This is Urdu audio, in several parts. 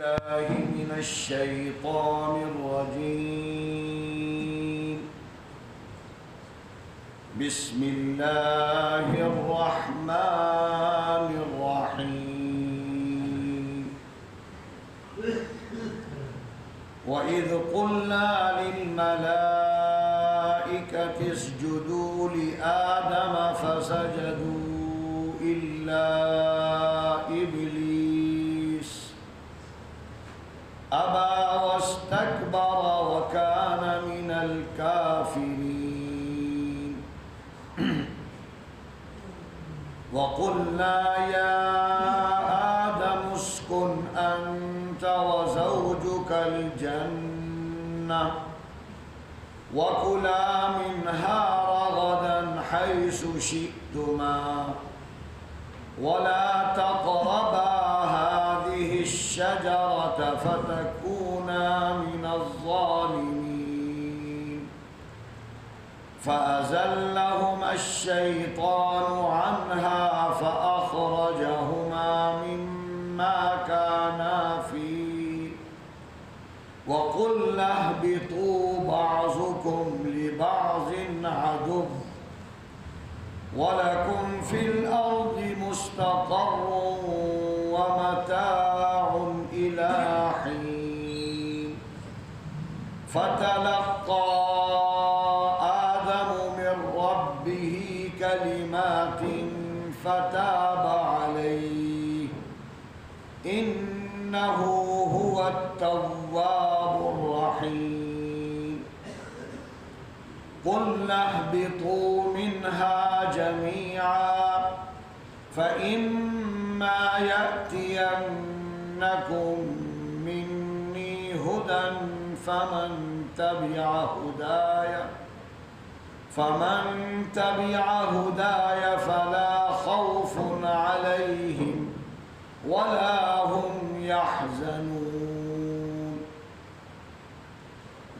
بالله من الشيطان الرجيم. بسم الله الرحمن الرحيم. وإذ قلنا للملائكة اسجدوا لآدم فسجدوا إلا إبليس أبى واستكبر وكان من الكافرين. وقلنا يا آدم اسكن أنت وزوجك الجنة وكلا منها رغدا حيث شئتما ولا تقربا هذه الشجرة فتكونا من الظالمين. فأزلهما الشيطان عنها فأخرجهما مما كانا فيه وقلنا اهبطوا بعضكم لبعض عدو ولكم في الأرض مستقر ومتاع إلى حين. فتلقى آدم من ربه كلمات فتاب عليه إنه هو التواب الرحيم. قلنا اهبطوا منها جميعا فإما يأتينكم مني هدى فمن تبع هداي فلا خوف عليهم ولا هم يحزنون.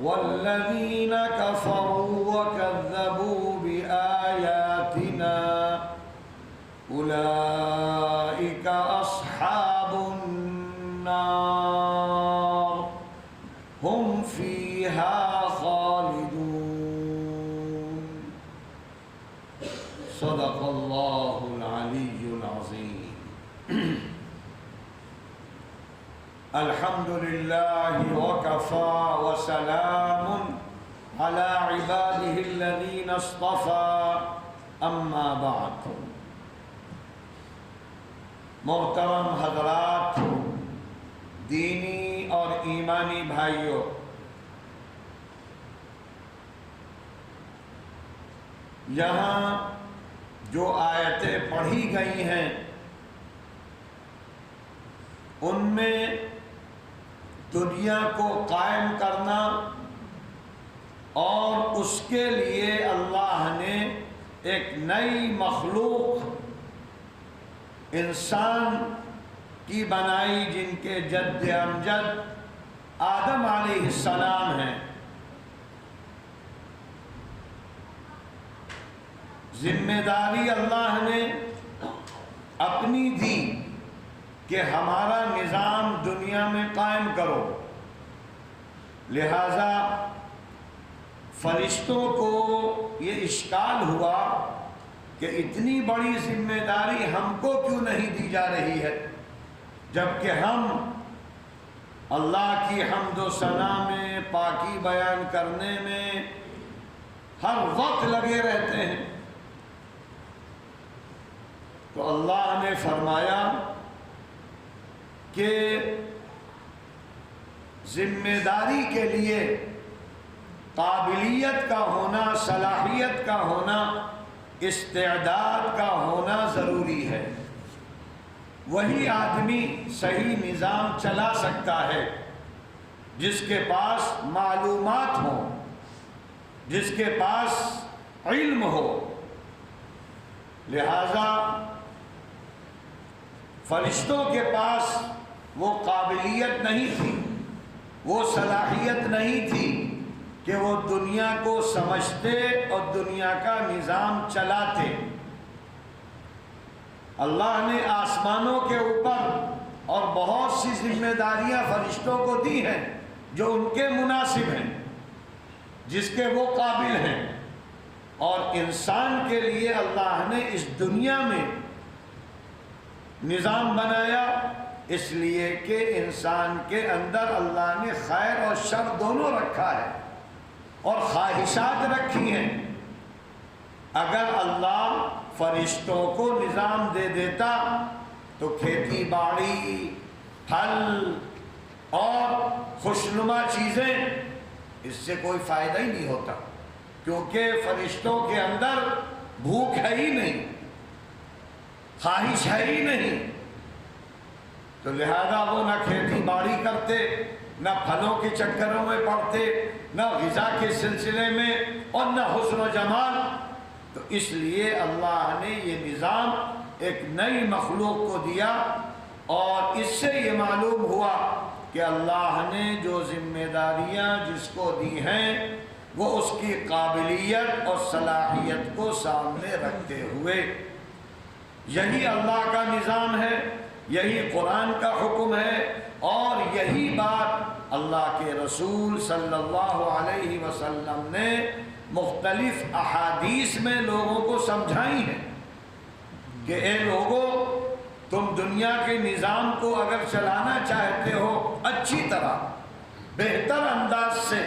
والذين كفروا وكذبوا بآياتنا أولئك أصحاب النار هم فيها خالدون. صدق الله العلي العظيم. الحمد لله وكفى وسلام على عباده الذين اصطفى اما بعد. محترم حضرات، دینی اور ایمانی بھائیوں، یہاں جو آیتیں پڑھی گئی ہیں ان میں دنیا کو قائم کرنا اور اس کے لیے اللہ نے ایک نئی مخلوق انسان کی بنائی جن کے جد امجد آدم علیہ السلام ہیں. ذمہ داری اللہ نے اپنی دی کہ ہمارا نظام دنیا میں قائم کرو، لہذا فرشتوں کو یہ اشکال ہوا کہ اتنی بڑی ذمہ داری ہم کو کیوں نہیں دی جا رہی ہے، جبکہ ہم اللہ کی حمد و ثنا میں، پاکی بیان کرنے میں ہر وقت لگے رہتے ہیں. تو اللہ نے فرمایا کہ ذمہ داری کے لیے قابلیت کا ہونا، صلاحیت کا ہونا، استعداد کا ہونا ضروری ہے. وہی آدمی صحیح نظام چلا سکتا ہے جس کے پاس معلومات ہوں، جس کے پاس علم ہو. لہذا فرشتوں کے پاس وہ قابلیت نہیں تھی، وہ صلاحیت نہیں تھی کہ وہ دنیا کو سمجھتے اور دنیا کا نظام چلاتے. اللہ نے آسمانوں کے اوپر اور بہت سی ذمہ داریاں فرشتوں کو دی ہیں جو ان کے مناسب ہیں، جس کے وہ قابل ہیں، اور انسان کے لیے اللہ نے اس دنیا میں نظام بنایا اس لیے کہ انسان کے اندر اللہ نے خیر اور شر دونوں رکھا ہے اور خواہشات رکھی ہیں۔ اگر اللہ فرشتوں کو نظام دے دیتا تو کھیتی باڑی، پھل اور خوشنما چیزیں، اس سے کوئی فائدہ ہی نہیں ہوتا، کیونکہ فرشتوں کے اندر بھوک ہے ہی نہیں، خواہش ہے ہی نہیں، تو لہذا وہ نہ کھیتی باڑی کرتے، نہ پھلوں کے چکروں میں پڑتے، نہ غذا کے سلسلے میں، اور نہ حسن و جمال۔ تو اس لیے اللہ نے یہ نظام ایک نئی مخلوق کو دیا، اور اس سے یہ معلوم ہوا کہ اللہ نے جو ذمہ داریاں جس کو دی ہیں وہ اس کی قابلیت اور صلاحیت کو سامنے رکھتے ہوئے، یہی اللہ کا نظام ہے، یہی قرآن کا حکم ہے، اور یہی بات اللہ کے رسول صلی اللہ علیہ وسلم نے مختلف احادیث میں لوگوں کو سمجھائی ہے کہ اے لوگو، تم دنیا کے نظام کو اگر چلانا چاہتے ہو اچھی طرح، بہتر انداز سے،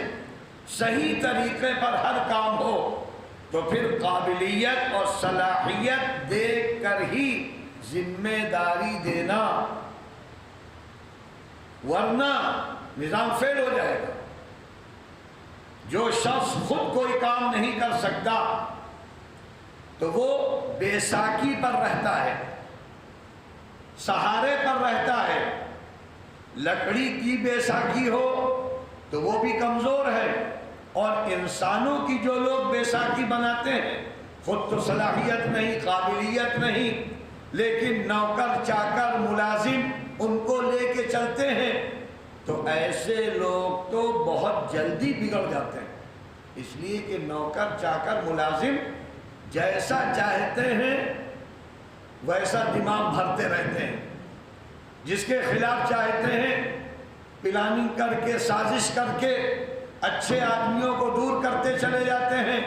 صحیح طریقے پر ہر کام ہو، تو پھر قابلیت اور صلاحیت دیکھ کر ہی ذمہ داری دینا، ورنہ نظام فیل ہو جائے گا۔ جو شخص خود کوئی کام نہیں کر سکتا تو وہ بے ساکی پر رہتا ہے، سہارے پر رہتا ہے۔ لکڑی کی بے ساکی ہو تو وہ بھی کمزور ہے، اور انسانوں کی جو لوگ بے ساکی بناتے ہیں، خود تو صلاحیت نہیں، قابلیت نہیں، لیکن نوکر چاکر ملازم ان کو لے کے چلتے ہیں، تو ایسے لوگ تو بہت جلدی بگڑ جاتے ہیں، اس لیے کہ نوکر چاکر ملازم جیسا چاہتے ہیں ویسا دماغ بھرتے رہتے ہیں، جس کے خلاف چاہتے ہیں پلاننگ کر کے، سازش کر کے اچھے آدمیوں کو دور کرتے چلے جاتے ہیں،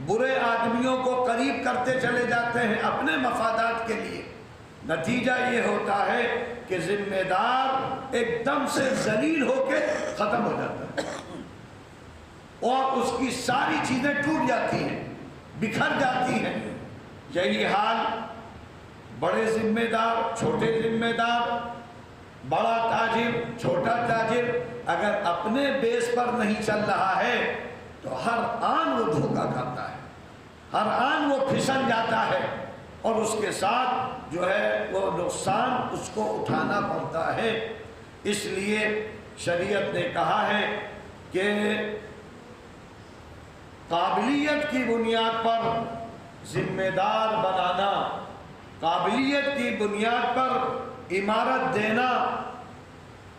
برے آدمیوں کو قریب کرتے چلے جاتے ہیں اپنے مفادات کے لیے۔ نتیجہ یہ ہوتا ہے کہ ذمہ دار ایک دم سے ذلیل ہو کے ختم ہو جاتا ہے، اور اس کی ساری چیزیں ٹوٹ جاتی ہیں، بکھر جاتی ہیں۔ یہی حال بڑے ذمہ دار، چھوٹے ذمہ دار، بڑا تاجر، چھوٹا تاجر، اگر اپنے بیس پر نہیں چل رہا ہے تو ہر آن وہ دھوکہ کھاتا ہے، ہر آن وہ پھسل جاتا ہے، اور اس کے ساتھ جو ہے وہ نقصان اس کو اٹھانا پڑتا ہے۔ اس لیے شریعت نے کہا ہے کہ قابلیت کی بنیاد پر ذمہ دار بنانا، قابلیت کی بنیاد پر امارت دینا،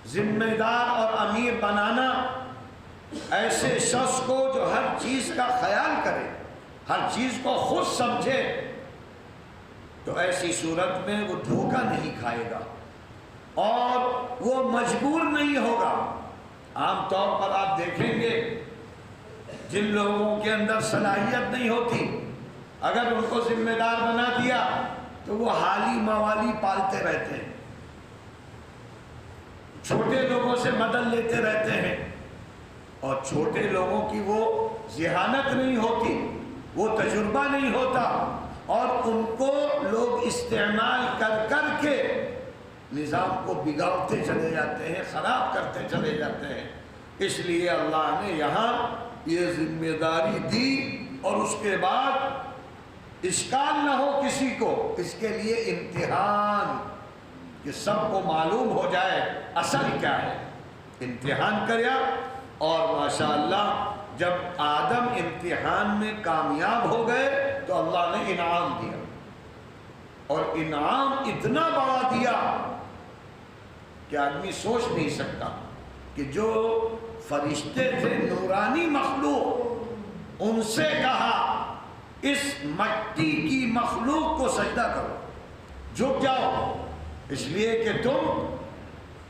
ذمہ دار اور امیر بنانا ایسے شخص کو جو ہر چیز کا خیال کرے، ہر چیز کو خود سمجھے، تو ایسی صورت میں وہ دھوکہ نہیں کھائے گا اور وہ مجبور نہیں ہوگا۔ عام طور پر آپ دیکھیں گے جن لوگوں کے اندر صلاحیت نہیں ہوتی، اگر ان کو ذمہ دار بنا دیا تو وہ حالی موالی پالتے رہتے ہیں، چھوٹے لوگوں سے مدد لیتے رہتے ہیں، اور چھوٹے لوگوں کی وہ ذہانت نہیں ہوتی، وہ تجربہ نہیں ہوتا، اور ان کو لوگ استعمال کر کر کے نظام کو بگاڑتے چلے جاتے ہیں، خراب کرتے چلے جاتے ہیں۔ اس لیے اللہ نے یہاں یہ ذمہ داری دی، اور اس کے بعد اشکال نہ ہو کسی کو، اس کے لیے امتحان، کہ سب کو معلوم ہو جائے اصل کیا ہے، امتحان کریا، اور ماشاءاللہ جب آدم امتحان میں کامیاب ہو گئے تو اللہ نے انعام دیا، اور انعام اتنا بڑا دیا کہ آدمی سوچ نہیں سکتا، کہ جو فرشتے تھے نورانی مخلوق، ان سے کہا اس مٹی کی مخلوق کو سجدہ کرو، جھک جاؤ، اس لیے کہ تم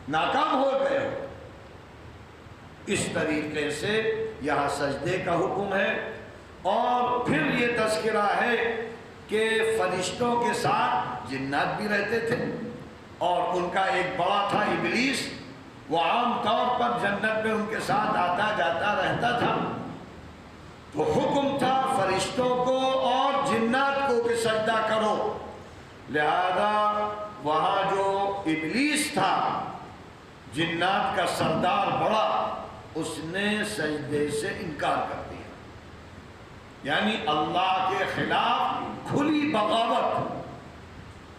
ناکام ہو گئے ہو۔ اس طریقے سے یہاں سجدے کا حکم ہے، اور پھر یہ تذکرہ ہے کہ فرشتوں کے ساتھ جنات بھی رہتے تھے، اور ان کا ایک بڑا تھا ابلیس، وہ عام طور پر جنت میں ان کے ساتھ آتا جاتا رہتا تھا۔ تو حکم تھا فرشتوں کو اور جنات کو کہ سجدہ کرو، لہذا وہاں جو ابلیس تھا، جنات کا سردار بڑا، اس نے سجدے سے انکار کر دیا، یعنی اللہ کے خلاف کھلی بغاوت،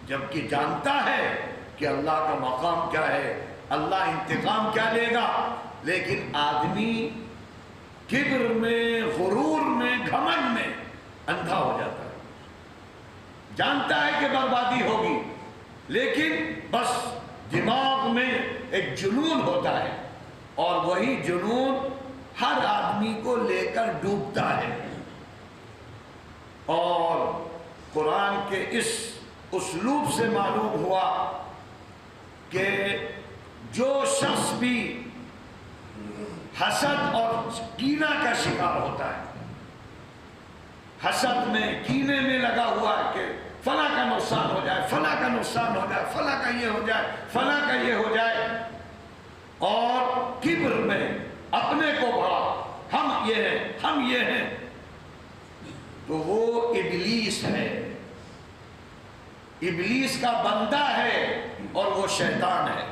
جبکہ جانتا ہے کہ اللہ کا مقام کیا ہے، اللہ انتقام کیا لے گا، لیکن آدمی کبر میں، غرور میں، گھمنڈ میں اندھا ہو جاتا ہے، جانتا ہے کہ بربادی ہوگی، لیکن بس دماغ میں ایک جنون ہوتا ہے، اور وہی جنون ہر آدمی کو لے کر ڈوبتا ہے۔ اور قرآن کے اس اسلوب سے معلوم ہوا کہ جو شخص بھی حسد اور کینہ کا شکار ہوتا ہے، حسد میں، کینے میں لگا ہوا ہے کہ فلاں کا نقصان ہو جائے، فلاں کا نقصان ہو جائے، فلاں کا یہ ہو جائے، فلاں کا یہ ہو جائے، اور کبر میں اپنے کو بڑا، ہم یہ ہیں، ہم یہ ہیں، تو وہ ابلیس ہے، ابلیس کا بندہ ہے، اور وہ شیطان ہے،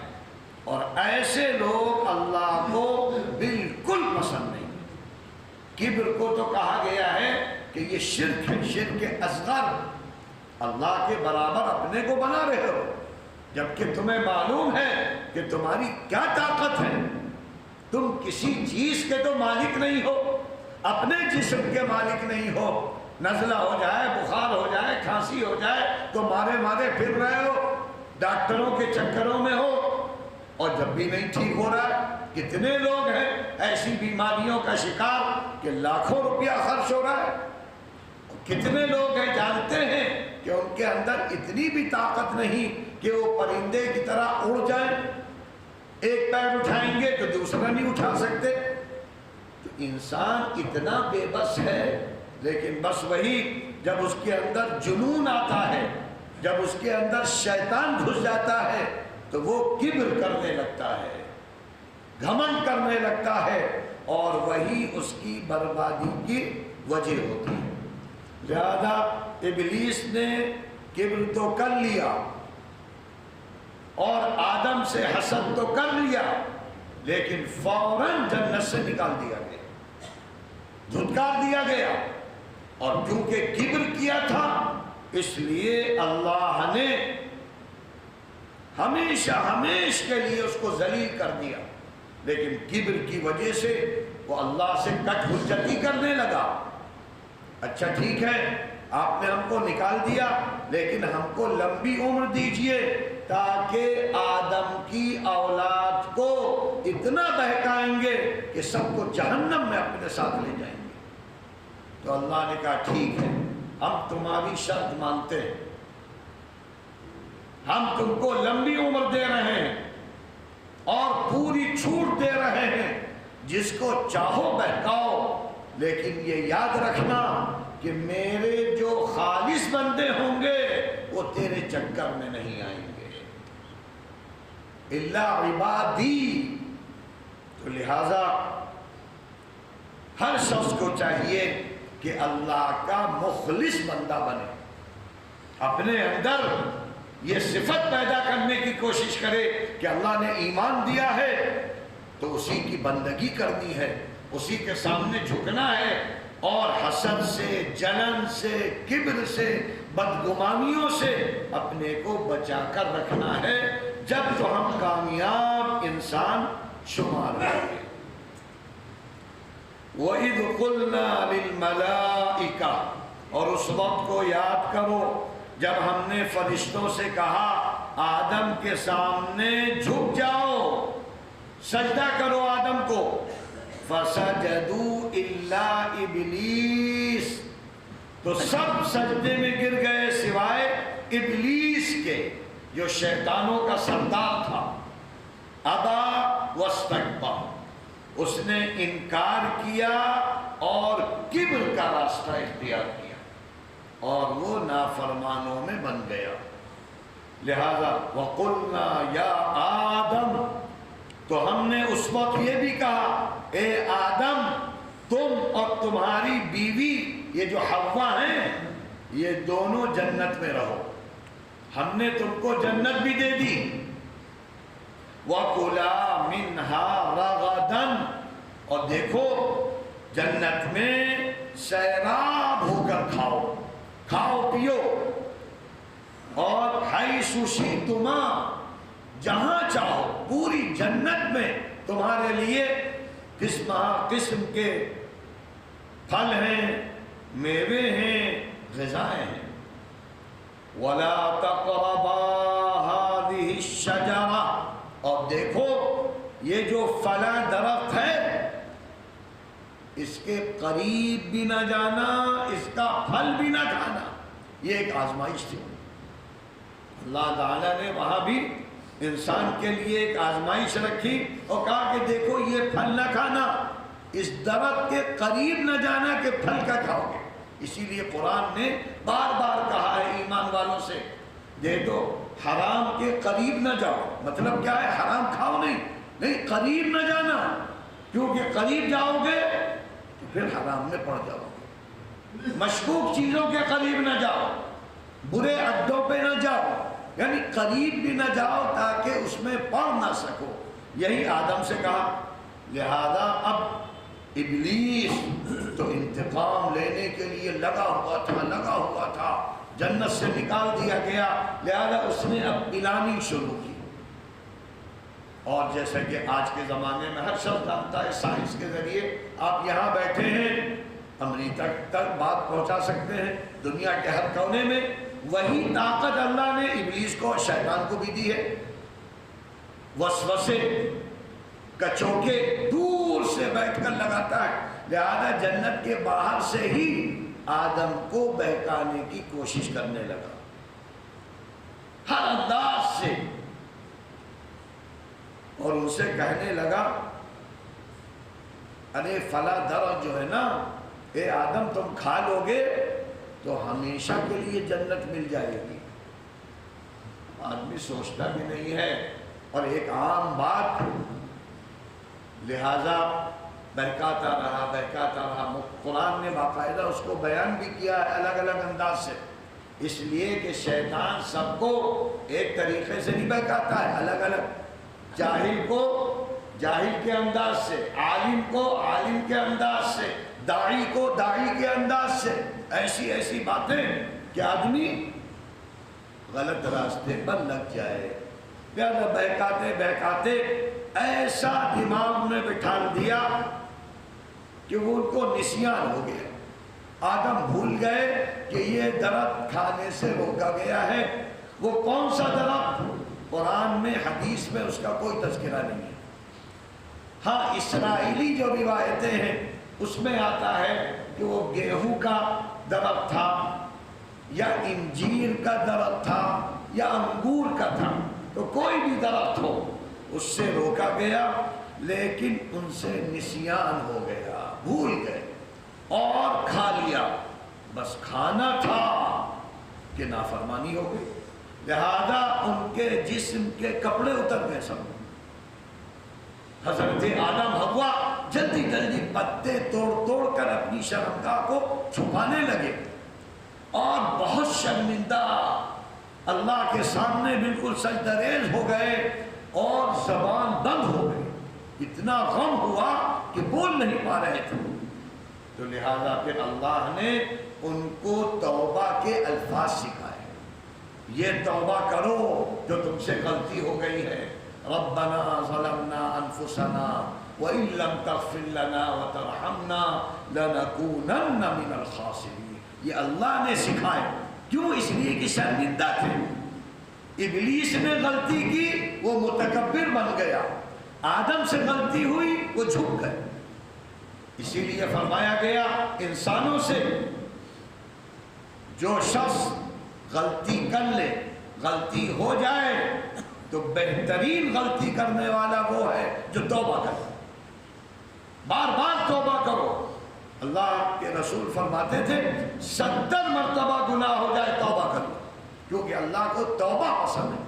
اور ایسے لوگ اللہ کو بالکل پسند نہیں۔ کبر کو تو کہا گیا ہے کہ یہ شرک ہے، شرک اصغر، اللہ کے برابر اپنے کو بنا رہے ہو، جبکہ تمہیں معلوم ہے کہ تمہاری کیا طاقت ہے، تم کسی چیز کے تو مالک نہیں ہو، اپنے جسم کے مالک نہیں ہو، نزلہ ہو جائے، بخار ہو جائے، کھانسی ہو جائے تو مارے مارے پھر رہے ہو، ڈاکٹروں کے چکروں میں ہو، اور جب بھی نہیں ٹھیک ہو رہا ہے۔ کتنے لوگ ہیں ایسی بیماریوں کا شکار کہ لاکھوں روپیہ خرچ ہو رہا ہے، کتنے لوگ ہیں جانتے ہیں کہ ان کے اندر اتنی بھی طاقت نہیں کہ وہ پرندے کی طرح اڑ جائیں، ایک پیر اٹھائیں گے تو دوسرا نہیں اٹھا سکتے۔ تو انسان اتنا بے بس ہے، لیکن بس وہی جب اس کے اندر جنون آتا ہے، جب اس کے اندر شیطان گھس جاتا ہے، تو وہ کبر کرنے لگتا ہے، گھمنڈ کرنے لگتا ہے، اور وہی اس کی بربادی کی وجہ ہوتی ہے۔ لہذا ابلیس نے کبر تو کر لیا، اور آدم سے حسد تو کر لیا، لیکن فوراً جنت سے نکال دیا گیا، دھتکار دیا گیا، اور کیونکہ کبر کیا تھا اس لیے اللہ نے ہمیشہ ہمیشہ کے لیے اس کو ذلیل کر دیا، لیکن کبر کی وجہ سے وہ اللہ سے کٹ حجتی کرنے لگا۔ اچھا ٹھیک ہے، آپ نے ہم کو نکال دیا، لیکن ہم کو لمبی عمر دیجئے تاکہ آدم کی اولاد کو اتنا بہکائیں گے کہ سب کو جہنم میں اپنے ساتھ لے جائیں گے۔ تو اللہ نے کہا ٹھیک ہے، ہم تمہاری شرط مانتے ہیں، ہم تم کو لمبی عمر دے رہے ہیں اور پوری چھوٹ دے رہے ہیں، جس کو چاہو بہکاؤ، لیکن یہ یاد رکھنا کہ میرے جو خالص بندے ہوں گے وہ تیرے چکر میں نہیں آئیں گے، الا عبادی۔ تو لہذا ہر شخص کو چاہیے کہ اللہ کا مخلص بندہ بنے، اپنے اندر یہ صفت پیدا کرنے کی کوشش کرے کہ اللہ نے ایمان دیا ہے تو اسی کی بندگی کرنی ہے، اسی کے سامنے جھکنا ہے، اور حسد سے، جلن سے، کبر سے، بدگمانیوں سے اپنے کو بچا کر رکھنا ہے، جب تو ہم کامیاب انسان شمار ہوں گے۔ وَإِذْ قُلْنَا لِلْمَلَائِكَةِ، اور اس وقت کو یاد کرو جب ہم نے فرشتوں سے کہا آدم کے سامنے جھک جاؤ، سجدہ کرو آدم کو، فَسَجَدُوا إِلَّا إِبْلِيسَ، تو سب سجدے میں گر گئے سوائے ابلیس کے، جو شیطانوں کا سردار تھا۔ ابا واستکبر، اس نے انکار کیا اور کبر کا راستہ اختیار کیا اور وہ نافرمانوں میں بن گیا۔ لہذا وَقُلْنَا يَا آدم، تو ہم نے اس وقت یہ بھی کہا اے آدم، تم اور تمہاری بیوی یہ جو حوا ہیں یہ دونوں جنت میں رہو، ہم نے تم کو جنت بھی دے دی۔ وَكُلَا مِنْهَا رَغَدًا، اور دیکھو جنت میں سیراب ہو کر کھاؤ، کھاؤ پیو، اور حیث شئتما، جہاں چاہو، پوری جنت میں تمہارے لیے قسم کے پھل ہیں، میوے ہیں، غذائیں ہیں۔ وَلَا تَقْرَبَا هَذِهِ الشَّجَرَةَ، اور دیکھو یہ جو فلاں درخت ہے اس کے قریب بھی نہ جانا، اس کا پھل بھی نہ کھانا۔ یہ ایک آزمائش تھی، اللہ تعالیٰ نے وہاں بھی انسان کے لیے ایک آزمائش رکھی اور کہا کہ دیکھو یہ پھل نہ کھانا، اس درخت کے قریب نہ جانا کہ پھل کا کھاؤ گے۔ اسی لیے قرآن نے بار بار کہا ہے ایمان والوں سے دے دو حرام کے قریب نہ جاؤ، مطلب کیا ہے؟ حرام کھاؤ نہیں قریب نہ جانا، کیونکہ قریب جاؤ گے تو پھر حرام میں پڑ جاؤ گے۔ مشکوک چیزوں کے قریب نہ جاؤ، برے اڈوں پہ نہ جاؤ، یعنی قریب بھی نہ جاؤ تاکہ اس میں پڑ نہ سکو۔ یہی آدم سے کہا۔ لہذا اب ابلیس تو انتقام لینے کے لیے لگا ہوا تھا، جنت سے نکال دیا گیا، لہذا اس نے اب پلاننگ شروع کی۔ اور جیسا کہ آج کے زمانے میں ہر شخص جانتا ہے، سائنس کے ذریعے آپ یہاں بیٹھے ہیں، امریکہ تک بات پہنچا سکتے ہیں، دنیا کے ہر کونے میں۔ وہی طاقت اللہ نے ابلیس کو اور شیطان کو بھی دی ہے۔ وسوسے کچوکے دور سے بیٹھ کر لگاتا ہے، لہذا جنت کے باہر سے ہی آدم کو بہکانے کی کوشش کرنے لگا ہر انداز سے، اور ان سے کہنے لگا ارے فلاں درخت جو ہے نا، اے آدم تم کھا لو گے تو ہمیشہ کے لیے جنت مل جائے گی۔ آدمی سوچتا بھی نہیں ہے اور ایک عام بات، لہذا بہکاتا رہا۔ قرآن نے باقاعدہ اس کو بیان بھی کیا ہے الگ الگ انداز سے، اس لیے کہ شیطان سب کو ایک طریقے سے نہیں بہکاتا ہے، الگ الگ، جاہل کو جاہل کے انداز سے، عالم کو عالم کے انداز سے، داعی کو داعی کے انداز سے، ایسی باتیں کہ آدمی غلط راستے پر لگ جائے۔ لہذا بہکاتے ایسا دماغ میں بٹھا دیا کہ وہ ان کو نسیان ہو گیا۔ آدم بھول گئے کہ یہ درخت کھانے سے روکا گیا ہے۔ وہ کون سا درخت؟ قرآن میں حدیث میں اس کا کوئی تذکرہ نہیں ہے۔ ہاں اسرائیلی جو روایتیں ہیں اس میں آتا ہے کہ وہ گیہوں کا درخت تھا یا انجیر کا درخت تھا یا انگور کا تھا، تو کوئی بھی درخت ہو اس سے روکا گیا، لیکن ان سے نسیان ہو گیا، بھول گئے اور کھا لیا۔ بس کھانا تھا کہ نافرمانی ہو گئی، لہذا ان کے جسم کے کپڑے اتر گئے سب۔ حضرت آدم حوا جلدی پتے توڑ کر اپنی شرمگاہ کو چھپانے لگے اور بہت شرمندہ اللہ کے سامنے بالکل سجدہ ریز ہو گئے اور زبان بند ہو گئی، اتنا غم ہوا کہ بول نہیں پا رہے تھے۔ تو لہذا پھر اللہ نے ان کو توبہ کے الفاظ سکھائے، یہ توبہ کرو جو تم سے غلطی ہو گئی ہے، ربنا ظلمنا انفسنا وان لم تغفر لنا وترحمنا لنکونن من الخاسرین، یہ اللہ نے سکھائے۔ کیوں؟ اس لیے کہ شرمندہ تھے، ابلیس نے غلطی کی وہ متکبر بن گیا، آدم سے غلطی ہوئی وہ جھک گئے۔ اسی لیے فرمایا گیا انسانوں سے جو شخص غلطی کر لے، غلطی ہو جائے تو بہترین غلطی کرنے والا وہ ہے جو توبہ کرے، بار بار توبہ کرو۔ اللہ کے رسول فرماتے تھے 70 مرتبہ گناہ ہو جائے توبہ کر لو، کیونکہ اللہ کو توبہ پسند ہے۔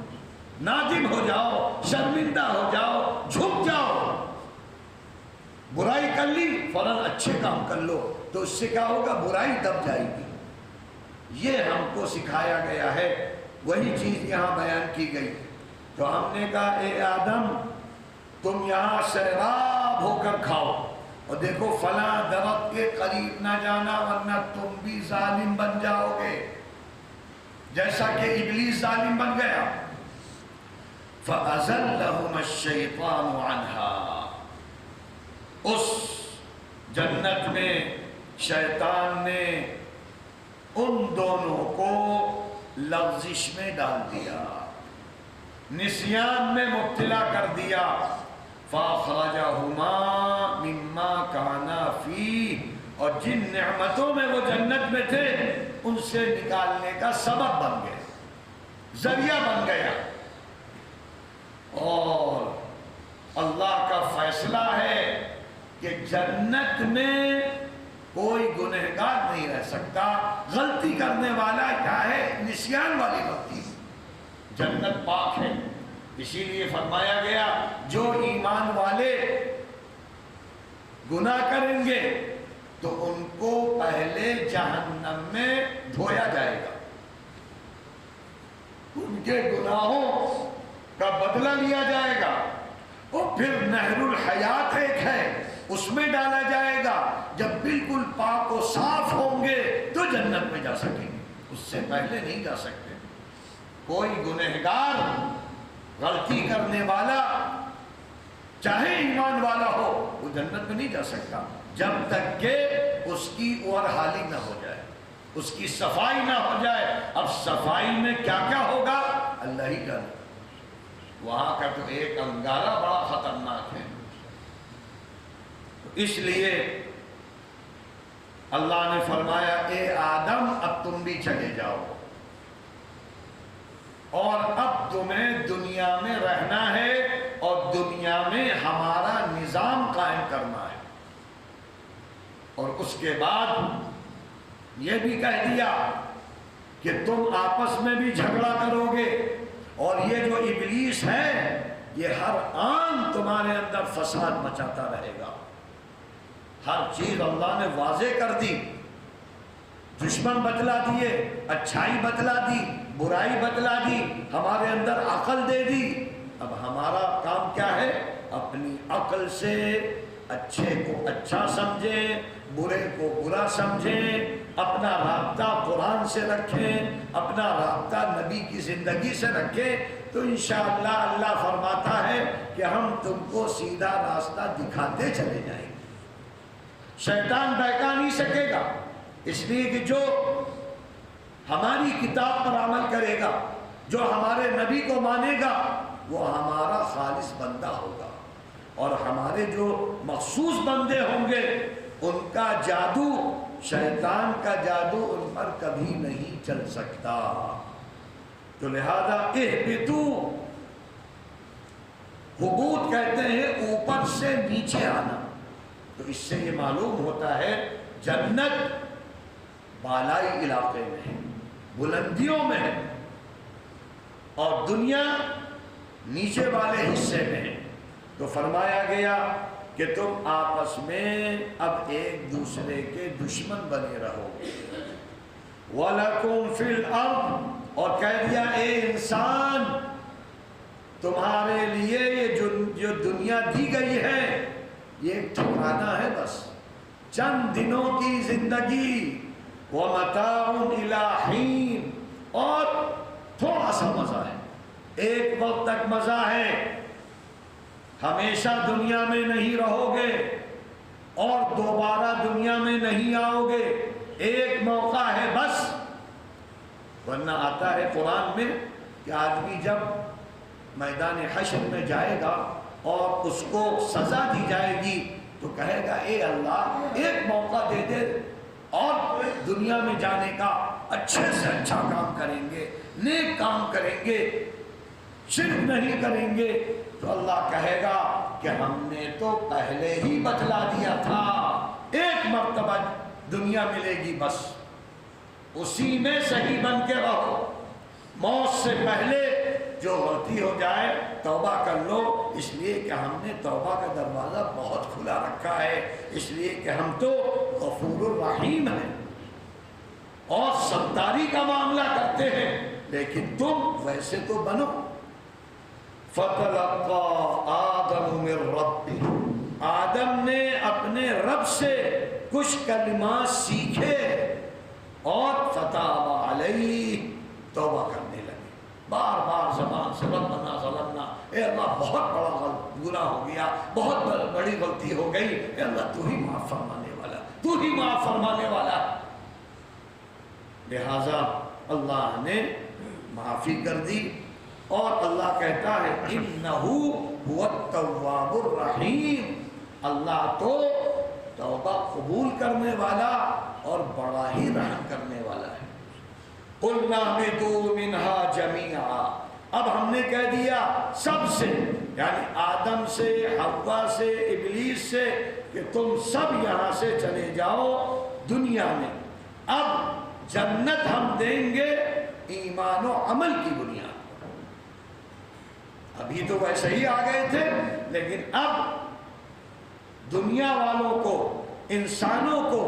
نادم ہو جاؤ، شرمندہ ہو جاؤ، جھک جاؤ، برائی کر لی فوراً اچھے کام کر لو، تو اس سے کیا ہوگا؟ برائی دب جائے گی۔ یہ ہم کو سکھایا گیا ہے، وہی چیز یہاں بیان کی گئی۔ تو ہم نے کہا اے آدم تم یہاں سیراب ہو کر کھاؤ، اور دیکھو فلاں درخت کے قریب نہ جانا ورنہ تم بھی ظالم بن جاؤ گے، جیسا کہ ابلیس ظالم بن گیا۔ فَأَزَلَّهُمَ الشَّيْطَانُ عَنْهَا، اس جنت میں شیطان نے ان دونوں کو لغزش میں ڈال دیا، نسیان میں مبتلا کر دیا۔ فَأَخْرَجَهُمَا مِمَّا كَانَا فِيهِ، اور جن نعمتوں میں وہ جنت میں تھے ان سے نکالنے کا سبب بن گئے، ذریعہ بن گیا۔ اور اللہ کا فیصلہ ہے کہ جنت میں کوئی گنہگار نہیں رہ سکتا، غلطی کرنے والا کیا ہے؟ نسیان والی غلطی۔ جنت پاک ہے، اسی لیے فرمایا گیا جو ایمان والے گناہ کریں گے تو ان کو پہلے جہنم میں دھویا جائے گا، ان کے گناہوں کا بدلہ لیا جائے گا، اور پھر نہر الحیات ایک ہے اس میں ڈالا جائے گا۔ جب بالکل پاک و صاف ہوں گے تو جنت میں جا سکیں گے، اس سے پہلے نہیں جا سکتے۔ کوئی گنہگار غلطی کرنے والا چاہے ایمان والا ہو وہ جنت میں نہیں جا سکتا جب تک کہ اس کی اوورہالنگ نہ ہو جائے، اس کی صفائی نہ ہو جائے۔ اب صفائی میں کیا کیا ہوگا اللہ ہی جانے، وہاں کا تو ایک انگارہ بڑا خطرناک ہے۔ اس لیے اللہ نے فرمایا اے آدم اب تم بھی چلے جاؤ، اور اب تمہیں دنیا میں رہنا ہے اور دنیا میں ہمارا نظام قائم کرنا ہے۔ اور اس کے بعد یہ بھی کہہ دیا کہ تم آپس میں بھی جھگڑا کرو گے، اور یہ جو ابلیس ہے یہ ہر آن تمہارے اندر فساد مچاتا رہے گا۔ ہر چیز اللہ نے واضح کر دی، دشمن بتلا دیے، اچھائی بتلا دی، برائی بتلا دی، ہمارے اندر عقل دے دی۔ اب ہمارا کام کیا ہے؟ اپنی عقل سے اچھے کو اچھا سمجھیں، برے کو برا سمجھیں، اپنا رابطہ قرآن سے رکھیں، اپنا رابطہ نبی کی زندگی سے رکھیں، تو انشاءاللہ اللہ فرماتا ہے کہ ہم تم کو سیدھا راستہ دکھاتے چلے جائیں گے۔ شیطان بہکا نہیں سکے گا، اس لیے کہ جو ہماری کتاب پر عمل کرے گا، جو ہمارے نبی کو مانے گا، وہ ہمارا خالص بندہ ہوگا، اور ہمارے جو مخصوص بندے ہوں گے ان کا جادو، شیطان کا جادو ان پر کبھی نہیں چل سکتا۔ تو لہذا اہبطوا، حبوط کہتے ہیں اوپر سے نیچے آنا، تو اس سے یہ معلوم ہوتا ہے جنت بالائی علاقے میں ہے، بلندیوں میں ہے، اور دنیا نیچے والے حصے میں ہے۔ تو فرمایا گیا کہ تم آپس میں اب ایک دوسرے کے دشمن بنے رہو گے۔ وَلَكُمْ فِي الْأَرْضِ، اور کہہ دیا اے انسان تمہارے لیے یہ جو دنیا دی گئی ہے یہ ایک ٹھکانہ ہے، بس چند دنوں کی زندگی، وَمَتَاعٌ إِلَىٰ حِينٍ، اور تھوڑا سا مزہ ہے، ایک وقت تک مزہ ہے، ہمیشہ دنیا میں نہیں رہو گے اور دوبارہ دنیا میں نہیں آؤ گے، ایک موقع ہے بس۔ ورنہ آتا ہے قرآن میں کہ آدمی جب میدان حشر میں جائے گا اور اس کو سزا دی جائے گی تو کہے گا اے اللہ ایک موقع دے دے اور دنیا میں جانے کا، اچھے سے اچھا کام کریں گے، نیک کام کریں گے۔ شرک نہیں کریں گے تو اللہ کہے گا کہ ہم نے تو پہلے ہی بتلا دیا تھا، ایک مرتبہ دنیا ملے گی بس، اسی میں صحیح بن کے رہو، موت سے پہلے جو غلطی ہو جائے توبہ کر لو، اس لیے کہ ہم نے توبہ کا دروازہ بہت کھلا رکھا ہے، اس لیے کہ ہم تو غفور الرحیم ہیں اور ستاری کا معاملہ کرتے ہیں، لیکن تم ویسے تو بنو۔ فَتَلَقَّى آدَمُ مِن رَبِّهِ، آدم نے اپنے رب سے کچھ کلمات سیکھے اور فتاب علیہ، توبہ کرنے لگے، بار بار زبان سے ربنا ظلمنا، اے اللہ بہت بڑا گناہ ہو گیا، بہت بڑی غلطی ہو گئی، اے اللہ تو ہی معاف فرمانے والا، تو ہی معاف فرمانے والا۔ لہذا اللہ نے معافی کر دی اور اللہ کہتا ہے انہو هو التواب الرحیم، اللہ تو توبہ قبول کرنے والا اور بڑا ہی رحم کرنے والا ہے۔ قُلْنَا اهْبِطُوا مِنْهَا جَمِيعًا، اب ہم نے کہہ دیا سب سے، یعنی آدم سے، حوا سے، ابلیس سے، کہ تم سب یہاں سے چلے جاؤ دنیا میں، اب جنت ہم دیں گے ایمان و عمل کی بنیاد پر۔ ابھی تو ویسے ہی آ گئے تھے، لیکن اب دنیا والوں کو، انسانوں کو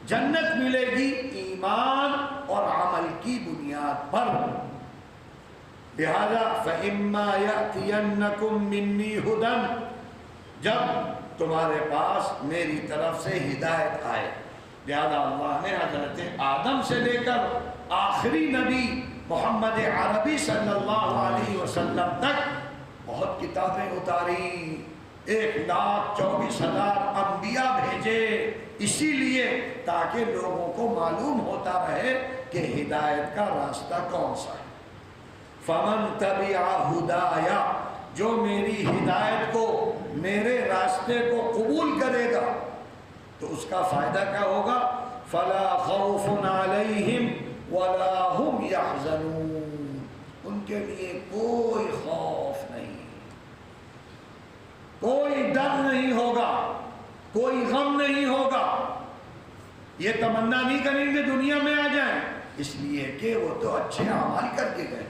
جنت ملے گی ایمان اور عمل کی بنیاد پر۔ لہذا فَإِمَّا يَأْتِيَنَّكُم مِّنِّي هُدًى، جب تمہارے پاس میری طرف سے ہدایت آئے، لہذا اللہ نے حضرت آدم سے لے کر آخری نبی محمد عربی صلی اللہ علیہ وسلم تک بہت کتابیں اتاری، 1,24,000 انبیاء بھیجے، اسی لیے تاکہ لوگوں کو معلوم ہوتا رہے کہ ہدایت کا راستہ کون سا ہے۔ فَمَن تَبِعَ هُدَايَ، جو میری ہدایت کو، میرے راستے کو قبول کرے گا تو اس کا فائدہ کیا ہوگا؟ فَلَا خَوْفٌ عَلَيْهِمْ وَلَا هُمْ يَحْزَنُونَ، ان کے لیے کوئی خوف نہیں، کوئی ڈر نہیں ہوگا، کوئی غم نہیں ہوگا، یہ تمنا نہیں کریں گے دنیا میں آ جائیں، اس لیے کہ وہ تو اچھے اعمال کر کے گئے،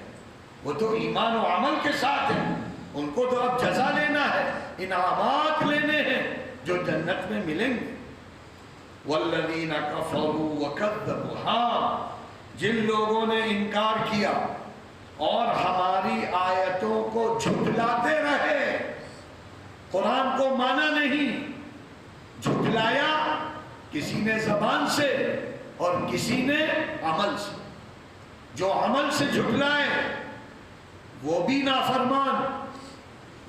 وہ تو ایمان و عمل کے ساتھ ہیں، ان کو تو اب جزا لینا ہے، انعامات لینے ہیں جو جنت میں ملیں گے۔ والذین کفروا وکذبوا، ہاں جن لوگوں نے انکار کیا اور ہماری آیتوں کو جھٹلاتے رہے، قرآن کو مانا نہیں، جھٹلایا کسی نے زبان سے اور کسی نے عمل سے، جو عمل سے جھٹلائے وہ بھی نافرمان،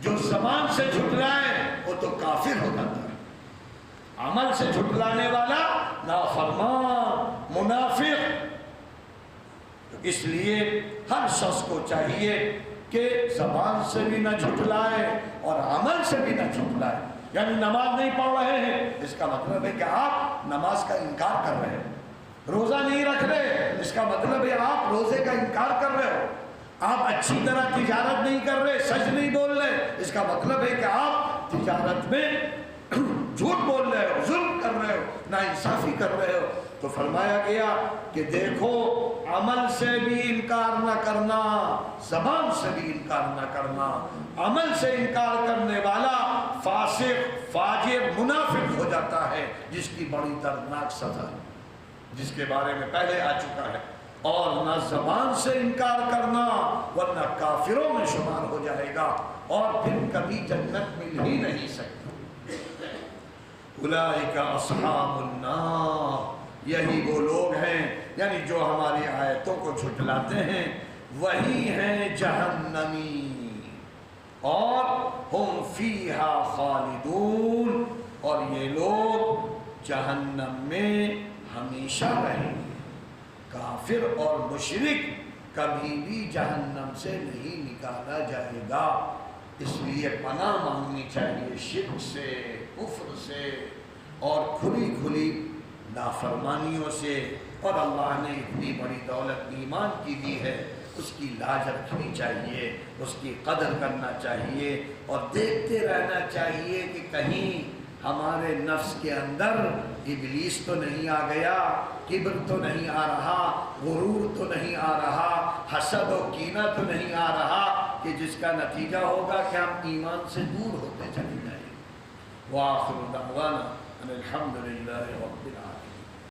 جو زبان سے جھٹلائے وہ تو کافر ہو جاتا ہے، عمل سے جھٹلانے والا نافرمان، منافق۔ اس لیے ہر شخص کو چاہیے کہ زبان سے بھی نہ جھٹلائے اور عمل سے بھی نہ جھٹلائے، یعنی نماز نہیں پڑھ رہے ہیں اس کا مطلب ہے کہ آپ نماز کا انکار کر رہے ہیں، روزہ نہیں رکھ رہے اس کا مطلب ہے آپ روزے کا انکار کر رہے ہو، آپ اچھی طرح تجارت نہیں کر رہے، سچ نہیں بول رہے، اس کا مطلب ہے کہ آپ تجارت میں جھوٹ بول رہے ہو، ظلم کر رہے ہو، ناانصافی کر رہے ہو۔ تو فرمایا گیا کہ دیکھو عمل سے بھی انکار نہ کرنا، زبان سے بھی انکار نہ کرنا، عمل سے انکار کرنے والا فاسق، فاجر، منافق ہو جاتا ہے، جس کی بڑی دردناک سزا ہے، جس کے بارے میں پہلے آ چکا ہے۔ اور نہ زبان سے انکار کرنا ورنہ کافروں میں شمار ہو جائے گا اور پھر کبھی جنت مل ہی نہیں سکتی۔ اولئک اصحاب النار، یہی وہ لوگ ہیں، یعنی جو ہماری آیتوں کو جھٹلاتے ہیں وہی ہیں جہنمی، اور ہم فیہا خالدون، اور یہ لوگ جہنم میں ہمیشہ رہیں گے۔ کافر اور مشرک کبھی بھی جہنم سے نہیں نکالا جائے گا، اس لیے پناہ مانگنی چاہیے شرک سے، کفر سے اور کھلی کھلی نافرمانیوں سے۔ اور اللہ نے اتنی بڑی دولت ایمان کی دی ہے، اس کی لاج رکھنی چاہیے، اس کی قدر کرنا چاہیے، اور دیکھتے رہنا چاہیے کہ کہیں ہمارے نفس کے اندر ابلیس تو نہیں آ گیا، کبر تو نہیں آ رہا، غرور تو نہیں آ رہا، حسد و کینہ تو نہیں آ رہا، کہ جس کا نتیجہ ہوگا کہ ہم ایمان سے دور ہوتے چلے جائیں۔ وآخر دعوانا ان الحمد للہ رب العالمین۔